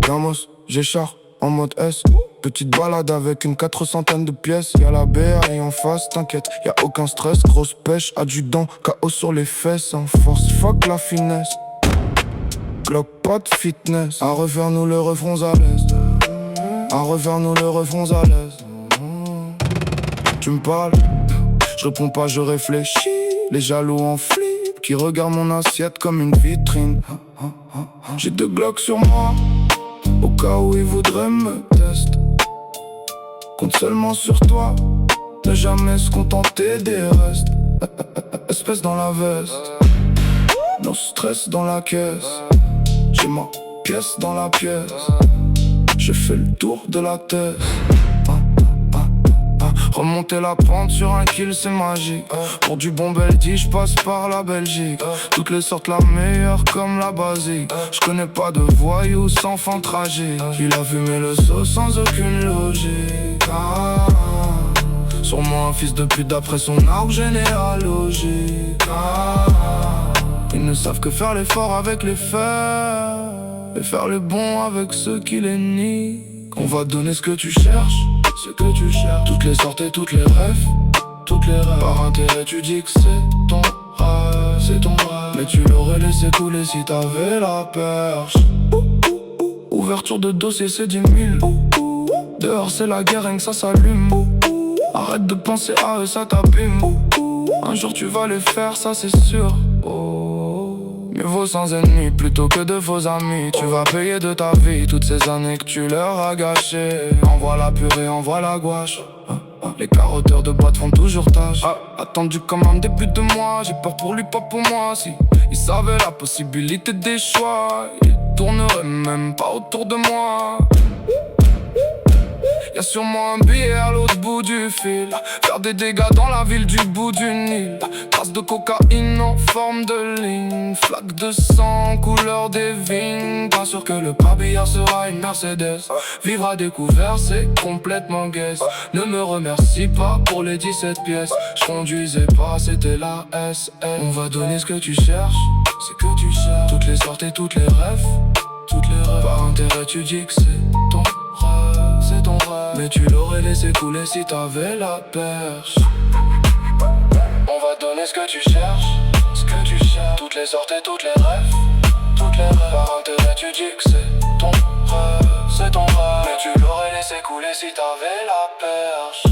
Gamos, j'écharpe en mode S. Petite balade avec une 400 de pièces. Y'a la BA en face, t'inquiète, y'a aucun stress. Grosse pêche, adjudant, KO sur les fesses. En force, fuck la finesse. Glock, pas de fitness. À refaire nous le refrons à l'aise. À refaire nous le refrons à l'aise. Tu me parles, je réponds pas, je réfléchis. Les jaloux en flip, qui regardent mon assiette comme une vitrine. J'ai 2 Glocks sur moi, au cas où ils voudraient me tester. Compte seulement sur toi, ne jamais se contenter des restes. Espèce dans la veste, no stress dans la caisse. J'ai ma pièce dans la pièce, j'ai fait le tour de la tête. Remonter la pente sur un kill c'est magique. Pour du bon Beldi je passe par la Belgique. Toutes les sortes la meilleure comme la basique. Je connais pas de voyous sans fin tragique. Il a fumé le seau sans aucune logique. Sûrement un fils de pute d'après son arbre généalogique. Ils ne savent que faire l'effort avec les faits et faire les bons avec ceux qui les nient. On va te donner ce que tu cherches, ce que tu cherches. Toutes les sortes et toutes les rêves, toutes les rêves. Par intérêt tu dis que c'est ton rêve, c'est ton rêve. Mais tu l'aurais laissé couler si t'avais la perche. Ouverture de dossier c'est 10 000. Dehors c'est la guerre, rien que ça s'allume. Arrête de penser à eux, ça t'abîme. Un jour tu vas les faire, ça c'est sûr. Mieux vaut sans ennemis plutôt que de faux amis. Tu vas payer de ta vie toutes ces années que tu leur as gâchées. Envoie la purée, envoie la gouache. Les carotteurs de boîte font toujours tâche. Attendu comme un début de mois. J'ai peur pour lui, pas pour moi. Si il savait la possibilité des choix, il tournerait même pas autour de moi. Y'a sûrement un billet à l'autre bout du fil. Faire des dégâts dans la ville du bout du Nil. Traces de cocaïne en forme de ligne. Flaque de sang, couleur des vignes. Pas sûr que le pavillard sera une Mercedes. Vivre à découvert c'est complètement guess. Ne me remercie pas pour les 17 pièces. Je conduisais pas, c'était la SL. On va donner ce que tu cherches, c'est que tu cherches. Toutes les sortes et toutes les rêves, toutes les rêves. Par intérêt tu dis que c'est ton rêve, c'est ton rêve. Mais tu l'aurais laissé couler si t'avais la perche. On va donner ce que tu cherches, ce que tu cherches. Toutes les sortes et toutes les rêves, toutes les rêves. Par intérêt tu dis que c'est ton rêve, c'est ton rêve. Mais tu l'aurais laissé couler si t'avais la perche.